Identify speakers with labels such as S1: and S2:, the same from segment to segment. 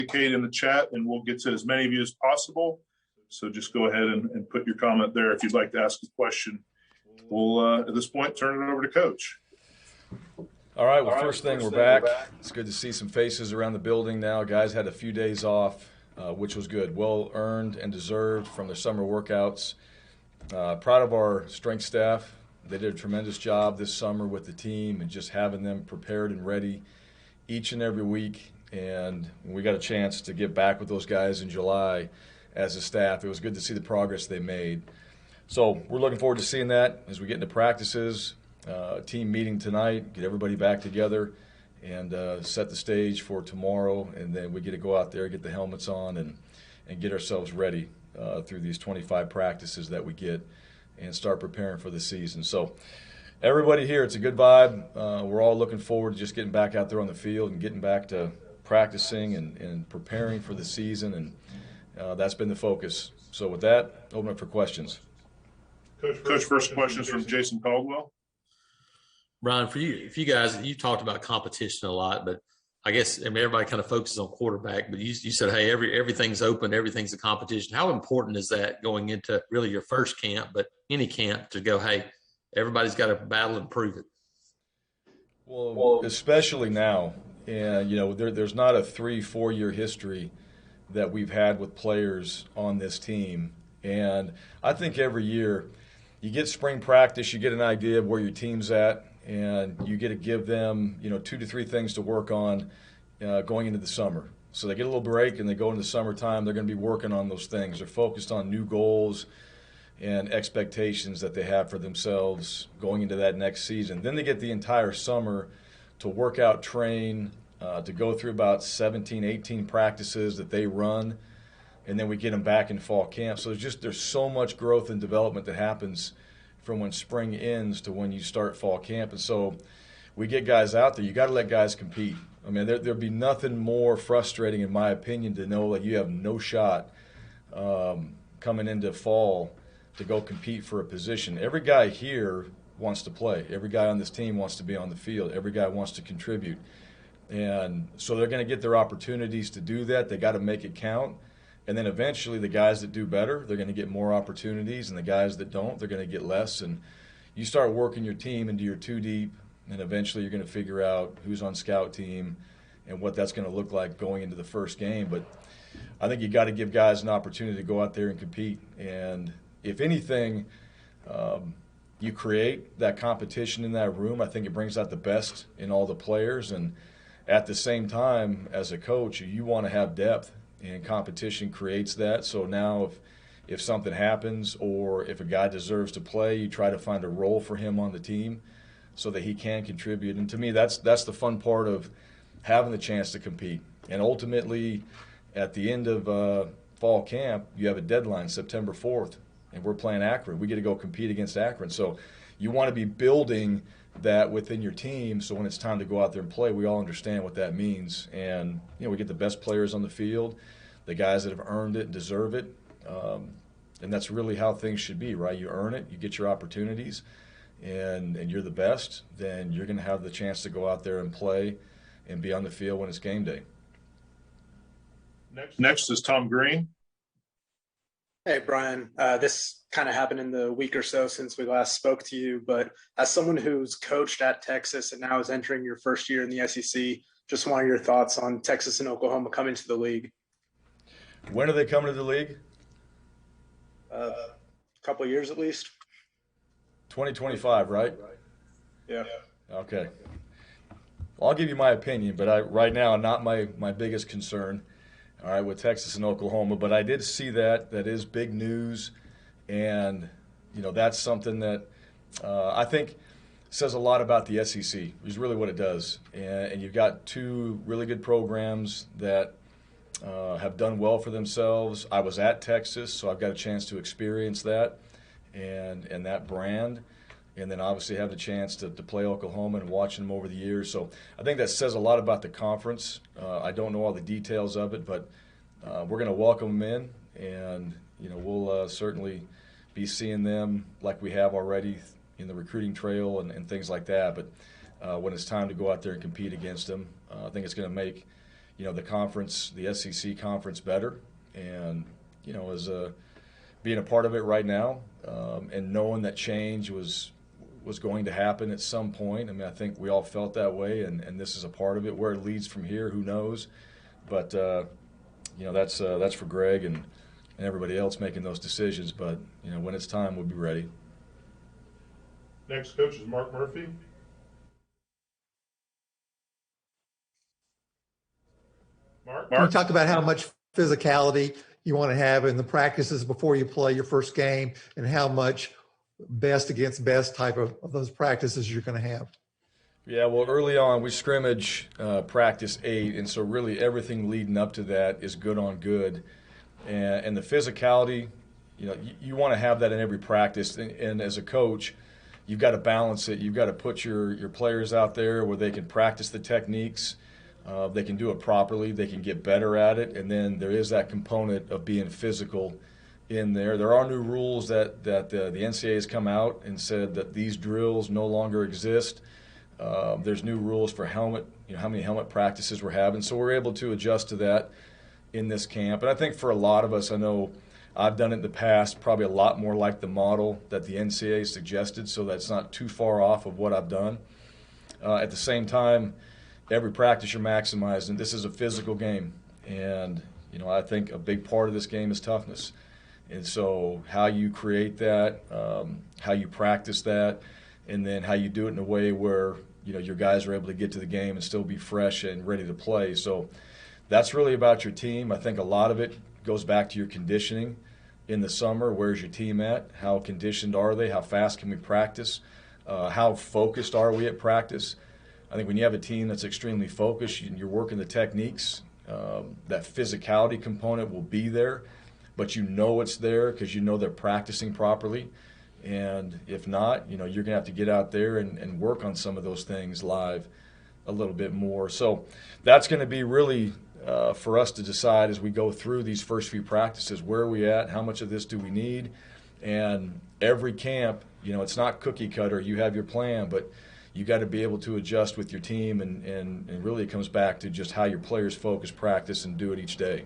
S1: indicate in the chat, and we'll get to as many of you as possible. So just go ahead and put your comment there if you'd like to ask a question. We'll, at this point, turn it over to Coach.
S2: All right, well, first thing, we're back. It's good to see some faces around the building now. Guys had a few days off, which was good. Well earned and deserved from their summer workouts. Proud of our strength staff. They did a tremendous job this summer with the team and just having them prepared and ready each and every week. And we got a chance to get back with those guys in July as a staff. It was good to see the progress they made. So we're looking forward to seeing that as we get into practices. Team meeting tonight, get everybody back together and set the stage for tomorrow. And then we get to go out there, get the helmets on, and get ourselves ready through these 25 practices that we get and start preparing for the season. So everybody here, it's a good vibe. We're all looking forward to just getting back out there on the field and getting back to practicing and preparing for the season. And that's been the focus. So with that, open up for questions.
S1: Coach, first question is from Jason Caldwell.
S3: Bryan, for you guys, you talked about competition a lot, but I guess everybody kind of focuses on quarterback, but you said, hey, everything's open, everything's a competition. How important is that going into really your first camp, but any camp, to go, hey, everybody's got to battle and prove it?
S2: Well, especially now, and there's not a 3-4 year history that we've had with players on this team, and I think every year you get spring practice, you get an idea of where your team's at, and you get to give them 2 to 3 things to work on going into the summer. So they get a little break and they go into the summertime, they're going to be working on those things. They're focused on new goals and expectations that they have for themselves going into that next season. Then they get the entire summer to work out, train, to go through about 17, 18 practices that they run, and then we get them back in fall camp. So there's so much growth and development that happens from when spring ends to when you start fall camp. And so we get guys out there. You got to let guys compete. I mean, there'd be nothing more frustrating, in my opinion, to know that you have no shot coming into fall to go compete for a position. Every guy here wants to play. Every guy on this team wants to be on the field. Every guy wants to contribute. And so they're going to get their opportunities to do that. They got to make it count. And then eventually the guys that do better, they're going to get more opportunities, and the guys that don't, they're going to get less. And you start working your team into your 2 deep, and eventually you're going to figure out who's on scout team and what that's going to look like going into the first game. But I think you got to give guys an opportunity to go out there and compete. And if anything, you create that competition in that room. I think it brings out the best in all the players. And at the same time, as a coach, you want to have depth. And competition creates that. So now if something happens or if a guy deserves to play, you try to find a role for him on the team so that he can contribute. And to me, that's the fun part of having the chance to compete. And ultimately, at the end of fall camp, you have a deadline, September 4th, and we're playing Akron. We get to go compete against Akron. So you want to be building that within your team, so when it's time to go out there and play, we all understand what that means. And we get the best players on the field, the guys that have earned it and deserve it, and that's really how things should be, right? You earn it, you get your opportunities, and you're the best, then you're going to have the chance to go out there and play and be on the field when it's game day.
S1: Next is Tom Green.
S4: Hey, Bryan, this kind of happened in the week or so since we last spoke to you, but as someone who's coached at Texas and now is entering your first year in the SEC, just wanted your thoughts on Texas and Oklahoma coming to the league.
S2: When are they coming to the league?
S4: A couple of years at least.
S2: 2025, right?
S4: Yeah.
S2: Okay. Well, I'll give you my opinion, but right now, not my biggest concern. All right, with Texas and Oklahoma, but I did see that is big news, and that's something that I think says a lot about the SEC. Is really what it does, and you've got 2 really good programs that have done well for themselves. I was at Texas, so I've got a chance to experience that and that brand. And then obviously have the chance to play Oklahoma and watch them over the years. So I think that says a lot about the conference. I don't know all the details of it, but we're going to welcome them in, and we'll certainly be seeing them like we have already in the recruiting trail and things like that. But when it's time to go out there and compete against them, I think it's going to make the conference, the SEC conference better. And, as being a part of it right now, and knowing that change was going to happen at some point. I mean, I think we all felt that way, and this is a part of it. Where it leads from here, who knows? But, that's for Greg and everybody else making those decisions. But, when it's time, we'll be ready.
S1: Next coach is Mark Murphy. Mark?
S5: Can you talk about how much physicality you want to have in the practices before you play your first game, and how much best against best type of those practices you're going to have?
S2: Yeah, well, early on, we scrimmage practice 8, and so really everything leading up to that is good on good. And the physicality, you want to have that in every practice. And as a coach, you've got to balance it. You've got to put your players out there where they can practice the techniques. They can do it properly. They can get better at it. And then there is that component of being physical in there. There are new rules that the NCAA has come out and said that these drills no longer exist. There's new rules for helmet, how many helmet practices we're having. So we're able to adjust to that in this camp. And I think for a lot of us, I know I've done it in the past, probably a lot more like the model that the NCAA suggested, so that's not too far off of what I've done. At the same time, every practice you're maximizing. This is a physical game, and I think a big part of this game is toughness. And so how you create that, how you practice that, and then how you do it in a way where your guys are able to get to the game and still be fresh and ready to play. So that's really about your team. I think a lot of it goes back to your conditioning in the summer. Where's your team at? How conditioned are they? How fast can we practice? How focused are we at practice? I think when you have a team that's extremely focused, you're working the techniques, that physicality component will be there, but it's there because they're practicing properly. And if not, you're going to have to get out there and work on some of those things live a little bit more. So that's going to be really for us to decide as we go through these first few practices. Where are we at? How much of this do we need? And every camp, it's not cookie cutter. You have your plan, but you got to be able to adjust with your team, and really it comes back to just how your players focus, practice, and do it each day.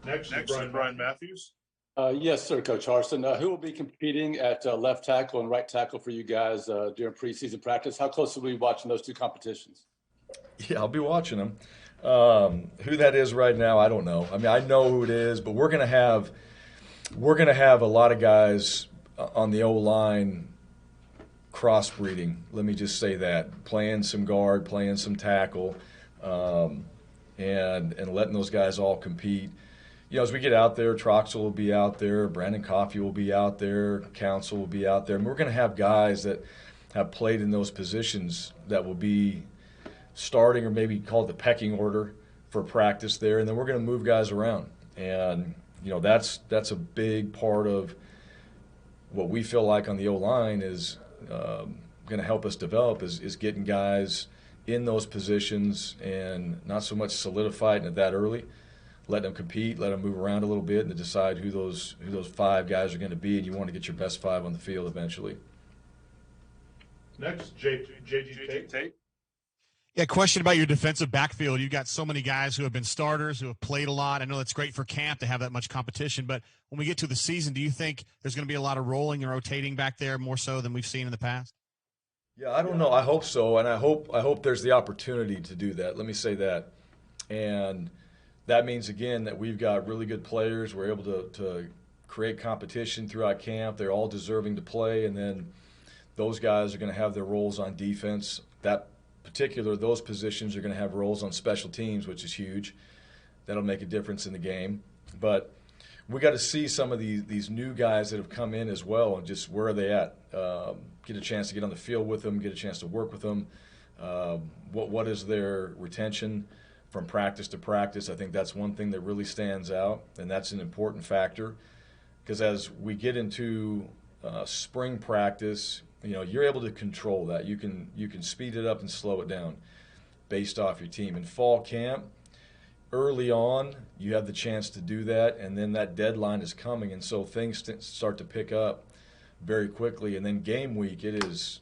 S1: Next is Brian Matthews.
S6: Yes, sir, Coach Harsin. Who will be competing at left tackle and right tackle for you guys during preseason practice? How close will we be watching those two competitions?
S2: Yeah, I'll be watching them. Who that is right now, I don't know. I mean, I know who it is, but we're gonna have a lot of guys on the O-line crossbreeding. Let me just say that, playing some guard, playing some tackle, and letting those guys all compete. As we get out there, Troxel will be out there, Brandon Coffey will be out there, Council will be out there, and we're going to have guys that have played in those positions that will be starting, or maybe called the pecking order for practice there, and then we're going to move guys around. And that's a big part of what we feel like on the O-line is going to help us develop is getting guys in those positions and not so much solidifying it that early. Let them compete, let them move around a little bit, and to decide who those 5 guys are going to be, and you want to get your best 5 on the field eventually.
S1: Next, JG Tate.
S7: Yeah, question about your defensive backfield. You've got so many guys who have been starters, who have played a lot. I know that's great for camp to have that much competition, but when we get to the season, do you think there's going to be a lot of rolling and rotating back there more so than we've seen in the past?
S2: Yeah, I don't know. I hope so, and I hope there's the opportunity to do that. Let me say that. And that means, again, that we've got really good players. We're able to create competition throughout camp. They're all deserving to play, and then those guys are going to have their roles on defense. Those positions are going to have roles on special teams, which is huge. That'll make a difference in the game. But we got to see some of these new guys that have come in as well, and just where are they at? Get a chance to get on the field with them, get a chance to work with them. What is their retention from practice to practice? I think that's one thing that really stands out, and that's an important factor, because as we get into spring practice, you're able to control that. You can speed it up and slow it down based off your team. In fall camp, early on, you have the chance to do that, and then that deadline is coming, and so things start to pick up very quickly. And then game week, it is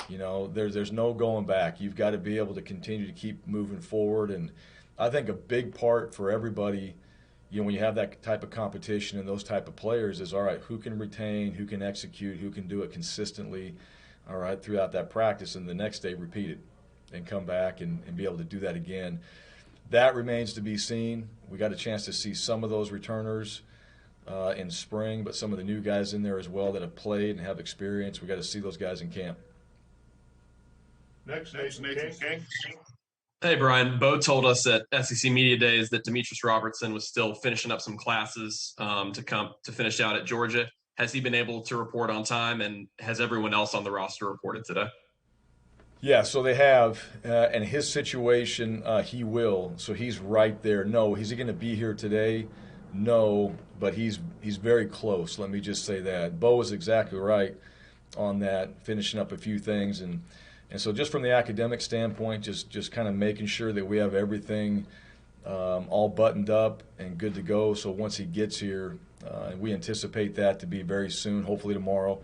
S2: There's no going back. You've got to be able to continue to keep moving forward. And I think a big part for everybody, when you have that type of competition and those type of players is, all right, who can retain, who can execute, who can do it consistently, all right, throughout that practice, and the next day repeat it and come back and be able to do that again. That remains to be seen. We got a chance to see some of those returners in spring, but some of the new guys in there as well that have played and have experience. We got to see those guys in camp.
S1: Next, Nathan King.
S8: Hey, Bryan. Bo told us at SEC Media Days that Demetrius Robertson was still finishing up some classes to finish out at Georgia. Has he been able to report on time, and has everyone else on the roster reported today?
S2: Yeah, so they have. And his situation, he will. So he's right there. No, is he going to be here today? No, but he's very close. Let me just say that. Bo is exactly right on that, finishing up a few things. And so just from the academic standpoint, just kind of making sure that we have everything all buttoned up and good to go. So once he gets here, and we anticipate that to be very soon, hopefully tomorrow,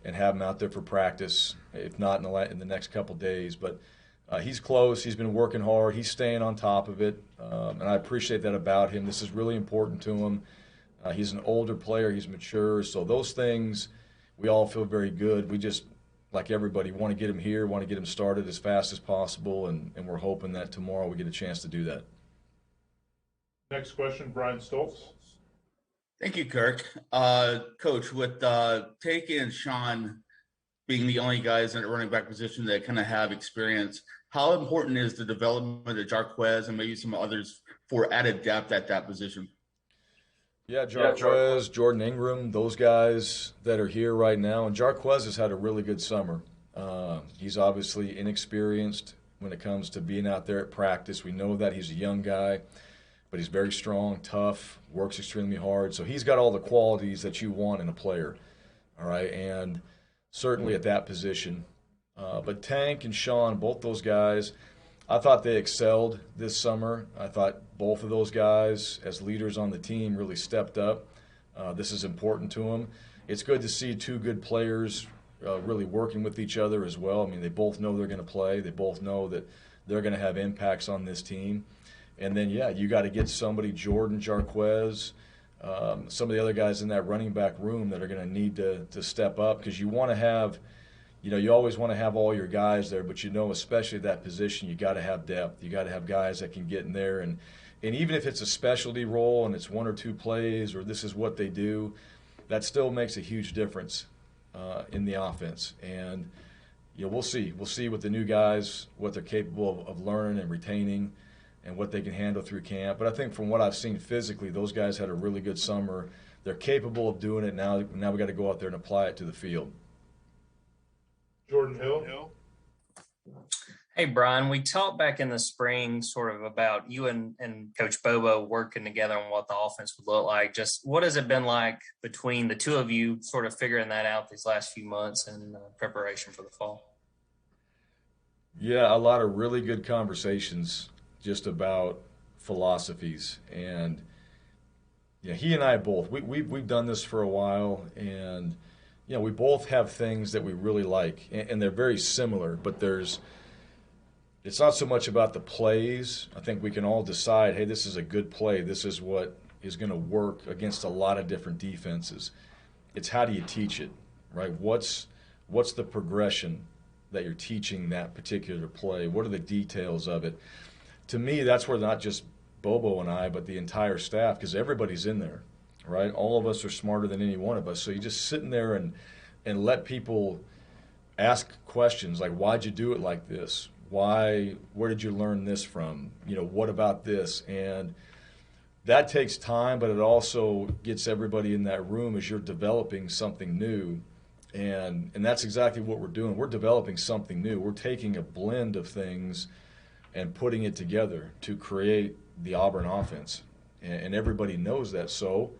S2: and have him out there for practice, if not in the next couple days. But he's close. He's been working hard. He's staying on top of it, and I appreciate that about him. This is really important to him. He's an older player. He's mature. So those things, we all feel very good. We just, like everybody, want to get him here, want to get him started as fast as possible, and we're hoping that tomorrow we get a chance to do that.
S1: Next question, Brian Stoltz.
S9: Thank you, Kirk. Coach, with Tank and Sean being the only guys in the running back position that kind of have experience, how important is the development of Jarquez and maybe some others for added depth at that position?
S2: Yeah, Jarquez, Jordan Ingram, those guys that are here right now. And Jarquez has had a really good summer. He's obviously inexperienced when it comes to being out there at practice. We know that he's a young guy, but he's very strong, tough, works extremely hard. So he's got all the qualities that you want in a player, all right, and certainly at that position. But Tank and Sean, both those guys, I thought they excelled this summer. I thought both of those guys, as leaders on the team, really stepped up. This is important to them. It's good to see two good players really working with each other as well. I mean, they both know they're going to play. They both know that they're going to have impacts on this team. And then, yeah, you got to get somebody, Jordan, Jarquez, some of the other guys in that running back room that are going to need to step up, because you want to have, you always want to have all your guys there, but especially at that position, you got to have depth. You got to have guys that can get in there. And even if it's a specialty role and it's one or two plays or this is what they do, that still makes a huge difference in the offense. And, we'll see. We'll see with the new guys what they're capable of learning and retaining and what they can handle through camp. But I think from what I've seen physically, those guys had a really good summer. They're capable of doing it now. Now we got to go out there and apply it to the field.
S1: Jordan Hill.
S10: Hey, Bryan, we talked back in the spring sort of about you and Coach Bobo working together on what the offense would look like. Just what has it been like between the two of you sort of figuring that out these last few months in preparation for the fall?
S2: Yeah, a lot of really good conversations just about philosophies. And he and I both, we've done this for a while, and we both have things that we really like, and they're very similar, but it's not so much about the plays. I think we can all decide, hey, this is a good play. This is what is going to work against a lot of different defenses. It's how do you teach it, right? What's the progression that you're teaching that particular play? What are the details of it? To me, that's where not just Bobo and I, but the entire staff, because everybody's in there, right? All of us are smarter than any one of us. So you just sit in there and let people ask questions like, why'd you do it like this? Where did you learn this from? What about this? And that takes time, but it also gets everybody in that room as you're developing something new. And that's exactly what we're doing. We're developing something new. We're taking a blend of things and putting it together to create the Auburn offense. And everybody knows that. So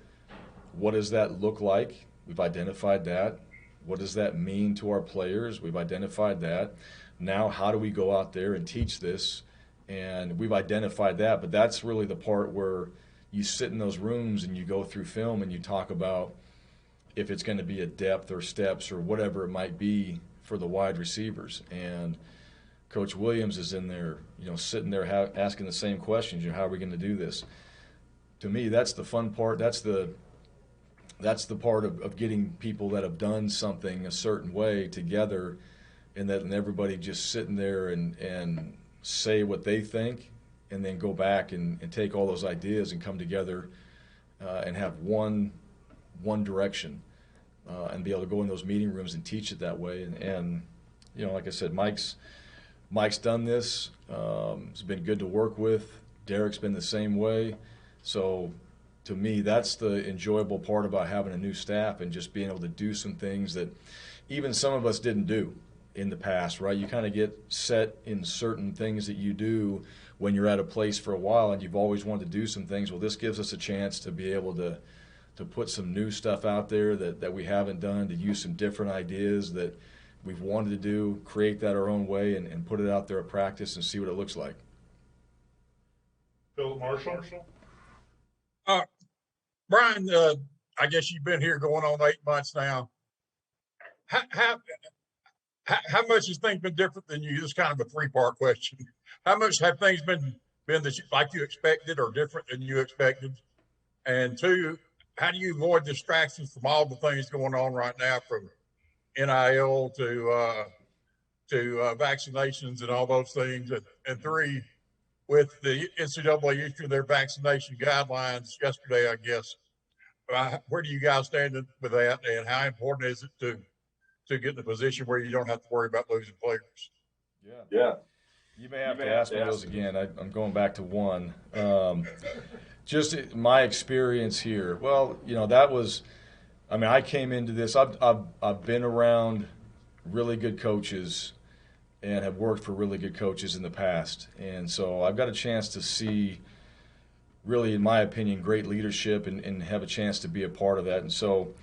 S2: what does that look like? We've identified that. What does that mean to our players? We've identified that. Now, how do we go out there and teach this? And we've identified that. But that's really the part where you sit in those rooms and you go through film and you talk about if it's going to be a depth or steps or whatever it might be for the wide receivers. And Coach Williams is in there, sitting there asking the same questions. How are we going to do this? To me, that's the fun part. That's the part of getting people that have done something a certain way together, and everybody just sitting there and say what they think, and then go back and take all those ideas and come together and have one direction, and be able to go in those meeting rooms and teach it that way. And like I said, Mike's done this. It's been good to work with. Derek's been the same way. So to me, that's the enjoyable part about having a new staff and just being able to do some things that even some of us didn't do in the past, right? You kind of get set in certain things that you do when you're at a place for a while, and you've always wanted to do some things. Well, this gives us a chance to be able to put some new stuff out there that we haven't done, to use some different ideas that we've wanted to do, create that our own way, and put it out there at practice and see what it looks like.
S1: Philip Marshall.
S11: Bryan, I guess you've been here going on 8 months now. How much has things been different than you? This is kind of a three-part question. How much have things been that like you expected or different than you expected? And two, how do you avoid distractions from all the things going on right now, from NIL to vaccinations and all those things? And three, with the NCAA issuing their vaccination guidelines yesterday, I guess, where do you guys stand with that, and how important is it to get in a position where you don't have to worry about losing players?
S2: Yeah. You may have to ask me those again. I'm going back to one. Just my experience here. Well, that was – I came into this. I've been around really good coaches and have worked for really good coaches in the past. And so I've got a chance to see, really, in my opinion, great leadership and have a chance to be a part of that. And so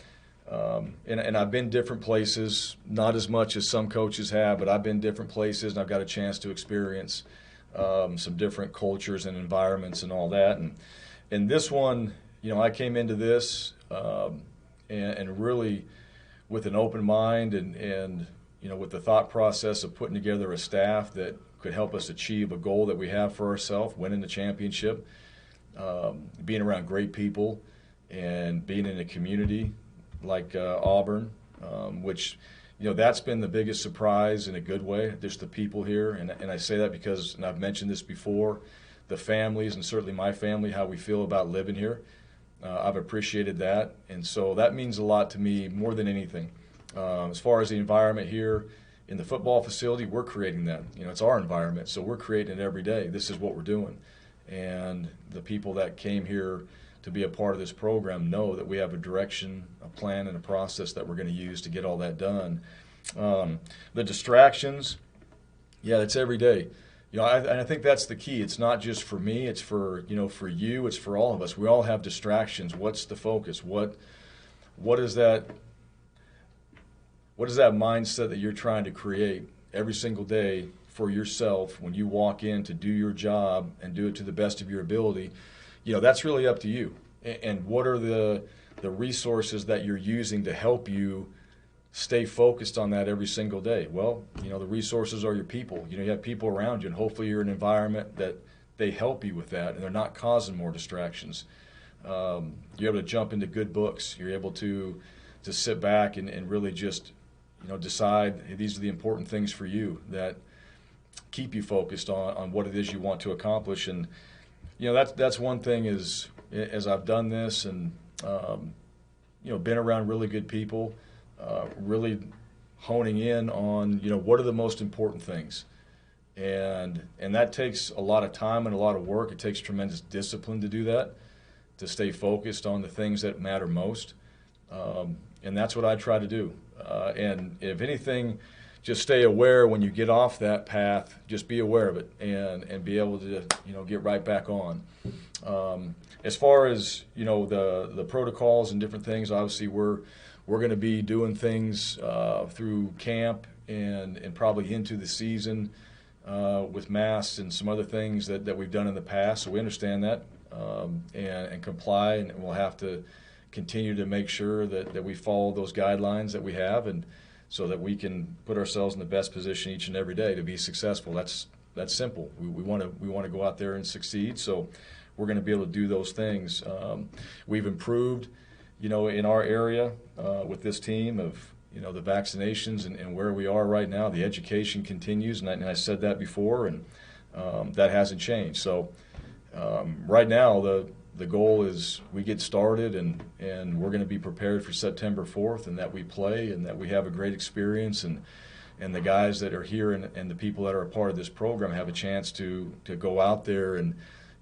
S2: and I've been different places, not as much as some coaches have, but I've been different places, and I've got a chance to experience some different cultures and environments and all that. And this one, I came into this and really with an open mind and with the thought process of putting together a staff that could help us achieve a goal that we have for ourselves, winning the championship, being around great people, and being in a community like Auburn, which, that's been the biggest surprise in a good way, just the people here. And I say that because, and I've mentioned this before, the families, and certainly my family, how we feel about living here. I've appreciated that. And so that means a lot to me more than anything. As far as the environment here in the football facility, we're creating that. It's our environment, so we're creating it every day. This is what we're doing. And the people that came here to be a part of this program know that we have a direction, a plan, and a process that we're going to use to get all that done. The distractions, it's every day. I think that's the key. It's not just for me. It's for for you. It's for all of us. We all have distractions. What's the focus? What is that? What is that mindset that you're trying to create every single day for yourself when you walk in to do your job and do it to the best of your ability? That's really up to you. And what are the resources that you're using to help you stay focused on that every single day? Well, the resources are your people. You have people around you, and hopefully you're in an environment that they help you with that, and they're not causing more distractions. You're able to jump into good books. You're able to sit back and really just decide, hey, these are the important things for you that keep you focused on what it is you want to accomplish. And that's one thing is, as I've done this and been around really good people, really honing in on what are the most important things, and that takes a lot of time and a lot of work. It takes tremendous discipline to do that, to stay focused on the things that matter most, and that's what I try to do. And if anything, just stay aware when you get off that path. Just be aware of it and be able to get right back on. As far as the protocols and different things, obviously we're going to be doing things through camp and probably into the season with masks and some other things that we've done in the past. So we understand that and comply, and we'll have to continue to make sure that we follow those guidelines that we have. And so that we can put ourselves in the best position each and every day to be successful. That's simple. We want to go out there and succeed. So we're going to be able to do those things. We've improved, in our area with this team of the vaccinations and where we are right now. The education continues, and I said that before, and that hasn't changed. So right now the goal is we get started and we're going to be prepared for September 4th, and that we play and that we have a great experience, and the guys that are here and the people that are a part of this program have a chance to go out there and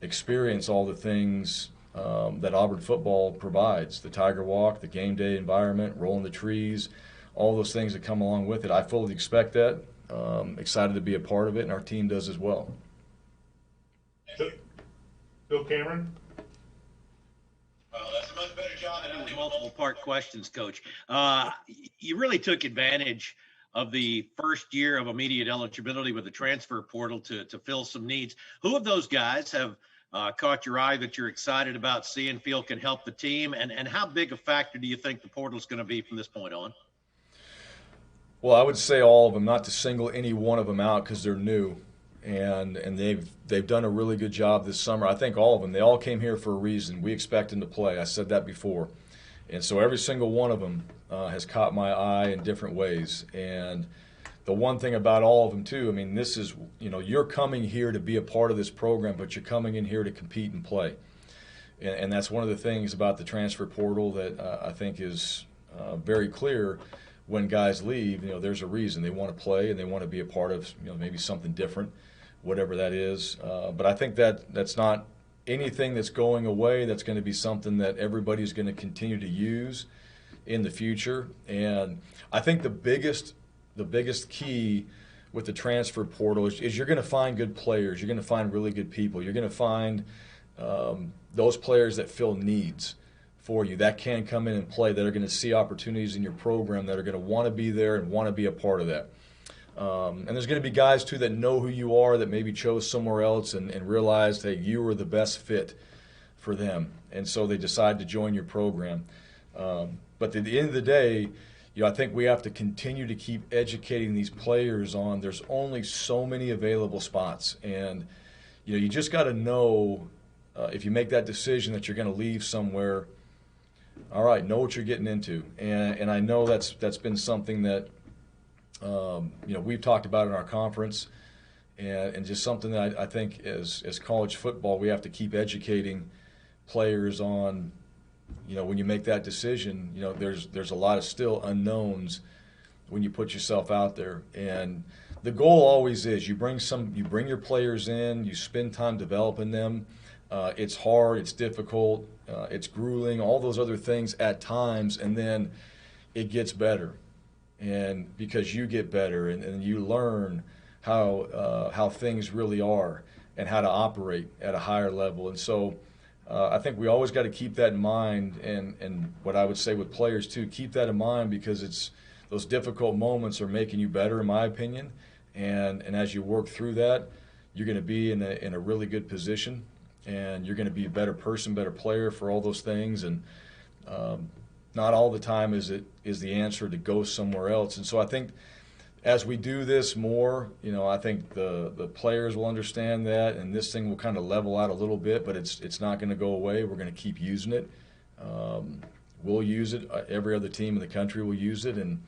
S2: experience all the things that Auburn football provides, the Tiger Walk, the game day environment, rolling the trees, all those things that come along with it. I fully expect that. Excited to be a part of it, and our team does as well.
S1: Bill Cameron?
S12: That's a much better job than doing multiple part questions, Coach. You really took advantage of the first year of immediate eligibility with the transfer portal to fill some needs. Who of those guys have caught your eye that you're excited about seeing, feel can help the team? And how big a factor do you think the portal is going to be from this point on?
S2: Well, I would say all of them, not to single any one of them out because they're new, and they've done a really good job this summer. I think all of them. They all came here for a reason. We expect them to play. I said that before, and so every single one of them has caught my eye in different ways. And the one thing about all of them too, this is you're coming here to be a part of this program, but you're coming in here to compete and play, and that's one of the things about the transfer portal that I think is very clear. When guys leave, there's a reason. They want to play and they want to be a part of, maybe something different, whatever that is. But I think that's not anything that's going away. That's going to be something that everybody's going to continue to use in the future. And I think the biggest key with the transfer portal is you're going to find good players. You're going to find really good people. You're going to find those players that fill needs for you, that can come in and play, that are going to see opportunities in your program, that are going to want to be there and want to be a part of that. And there's going to be guys, too, that know who you are, that maybe chose somewhere else and realized, hey, you were the best fit for them. And so they decide to join your program. But at the end of the day, I think we have to continue to keep educating these players on there's only so many available spots. And, you just got to know if you make that decision that you're going to leave somewhere, all right, know what you're getting into. And I know that's been something that, we've talked about in our conference, and just something that I think as college football, we have to keep educating players on, when you make that decision, there's a lot of still unknowns when you put yourself out there. And the goal always is you bring your players in, you spend time developing them. It's hard, it's difficult, it's grueling, all those other things at times, and then it gets better. And because you get better and you learn how things really are and how to operate at a higher level. And so I think we always got to keep that in mind, and what I would say with players too, keep that in mind, because it's those difficult moments are making you better, in my opinion. And as you work through that, you're going to be in a really good position. And you're going to be a better person, better player for all those things. And not all the time is the answer to go somewhere else. And so I think as we do this more, I think the players will understand that, and this thing will kind of level out a little bit, but it's not going to go away. We're going to keep using it. We'll use it. Every other team in the country will use it. And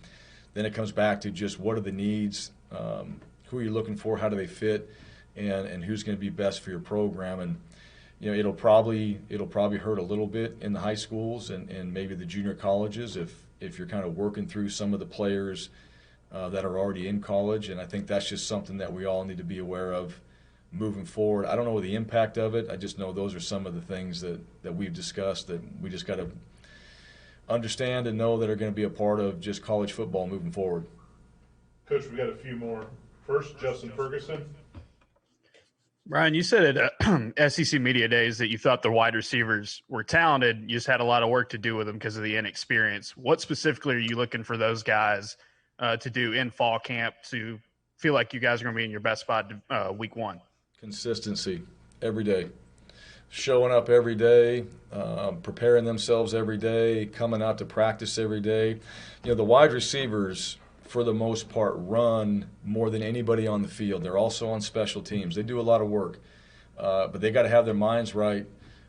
S2: then it comes back to just what are the needs, who are you looking for, how do they fit, and who's going to be best for your program. And it'll probably hurt a little bit in the high schools and maybe the junior colleges if you're kind of working through some of the players that are already in college. And I think that's just something that we all need to be aware of moving forward. I don't know the impact of it. I just know those are some of the things that we've discussed that we just got to understand and know that are going to be a part of just college football moving forward.
S1: Coach, we got a few more. First, Justin Ferguson.
S13: Bryan, you said at SEC Media Days that you thought the wide receivers were talented. You just had a lot of work to do with them because of the inexperience. What specifically are you looking for those guys to do in fall camp to feel like you guys are going to be in your best spot week one?
S2: Consistency every day. Showing up every day, preparing themselves every day, coming out to practice every day. The wide receivers for the most part, run more than anybody on the field. They're also on special teams. They do a lot of work, but they got to have their minds right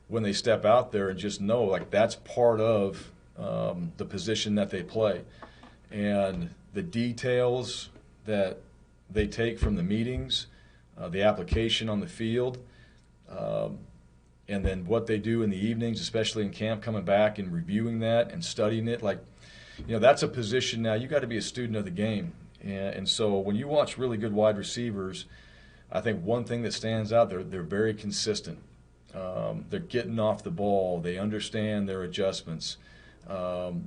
S2: when they step out there and just know, like, that's part of the position that they play. And the details that they take from the meetings, the application on the field, and then what they do in the evenings, especially in camp, coming back and reviewing that and studying it. Like, that's a position now. You got to be a student of the game. And so when you watch really good wide receivers, I think one thing that stands out, they're very consistent. They're getting off the ball. They understand their adjustments.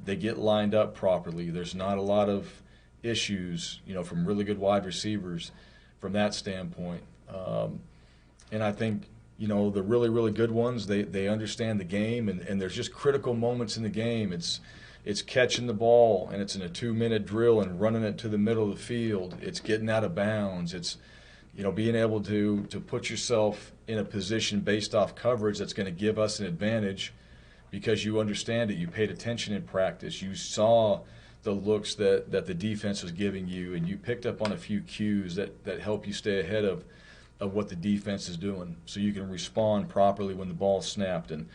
S2: They get lined up properly. There's not a lot of issues, from really good wide receivers from that standpoint. And I think, the really, really good ones, they understand the game, and there's just critical moments in the game. It's catching the ball, and it's in a 2-minute drill and running it to the middle of the field. It's getting out of bounds. It's, being able to put yourself in a position based off coverage that's going to give us an advantage because you understand it. You paid attention in practice. You saw the looks that the defense was giving you, and you picked up on a few cues that help you stay ahead of what the defense is doing so you can respond properly when the ball's snapped. And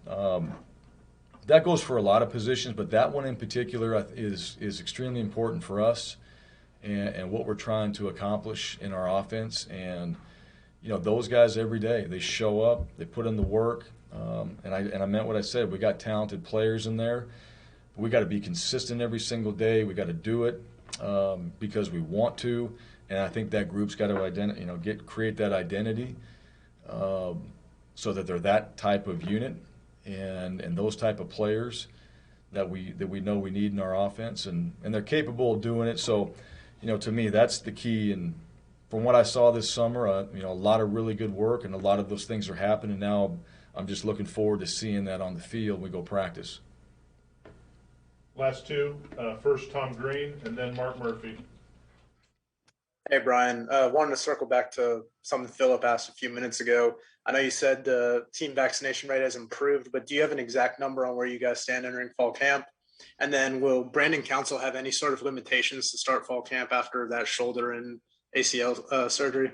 S2: that goes for a lot of positions, but that one in particular is extremely important for us and what we're trying to accomplish in our offense. And, those guys every day, they show up, they put in the work, and I meant what I said. We got talented players in there. We got to be consistent every single day. We got to do it because we want to, and I think that group's got to create that identity so that they're that type of unit and those type of players that we know we need in our offense, and they're capable of doing it. So, to me, that's the key. And from what I saw this summer, a lot of really good work, and a lot of those things are happening now. I'm just looking forward to seeing that on the field when we go practice.
S1: Last two, first Tom Green and then Mark Murphy.
S4: Hey, Bryan. Wanted to circle back to something Philip asked a few minutes ago. I know you said the team vaccination rate has improved, but do you have an exact number on where you guys stand entering fall camp? And then will Brandon Council have any sort of limitations to start fall camp after that shoulder and ACL surgery?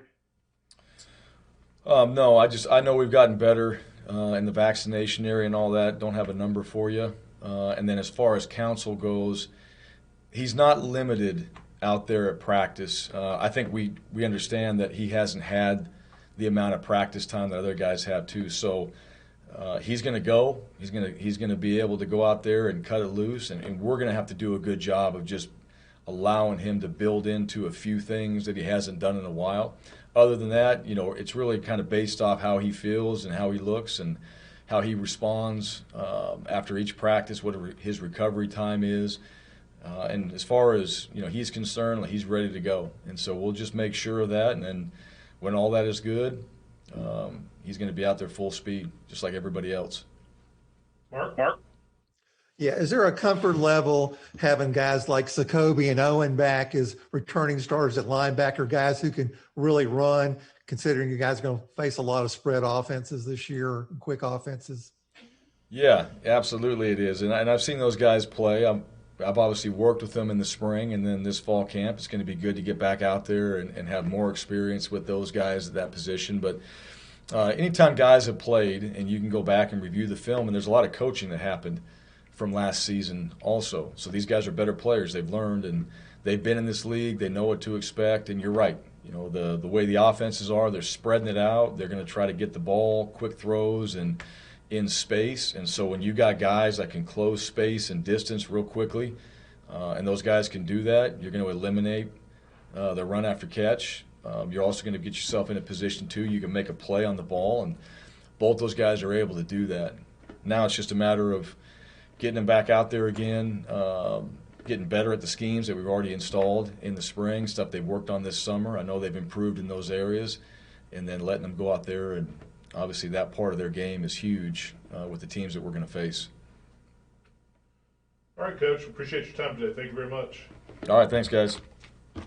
S2: No, I know we've gotten better in the vaccination area and all that. Don't have a number for you. And then as far as Council goes, he's not limited out there at practice. I think we understand that he hasn't had the amount of practice time that other guys have too. So he's going to go. He's going to be able to go out there and cut it loose, and we're going to have to do a good job of just allowing him to build into a few things that he hasn't done in a while. Other than that, it's really kind of based off how he feels and how he looks and how he responds after each practice, what his recovery time is. And as far as he's concerned, he's ready to go. And so we'll just make sure of that. And then when all that is good, he's going to be out there full speed, just like everybody else.
S1: Mark?
S5: Yeah, is there a comfort level having guys like Jacoby and Owen back as returning starters at linebacker, guys who can really run, considering you guys are going to face a lot of spread offenses this year, quick offenses?
S2: Yeah, absolutely it is. And I've seen those guys play. I've obviously worked with them in the spring, and then this fall camp, it's going to be good to get back out there and have more experience with those guys at that position. But anytime guys have played, and you can go back and review the film, and there's a lot of coaching that happened from last season also. So these guys are better players. They've learned, and they've been in this league. They know what to expect, and you're right. The way the offenses are, they're spreading it out. They're going to try to get the ball, quick throws, and in space. And so when you got guys that can close space and distance real quickly, and those guys can do that, you're going to eliminate the run after catch. You're also going to get yourself in a position, too, you can make a play on the ball, and both those guys are able to do that. Now it's just a matter of getting them back out there again, getting better at the schemes that we've already installed in the spring, stuff they've worked on this summer. I know they've improved in those areas, and then letting them go out there, and obviously that part of their game is huge with the teams that we're going to face.
S1: All right, Coach. Appreciate your time today. Thank you very much.
S2: All right, thanks, guys.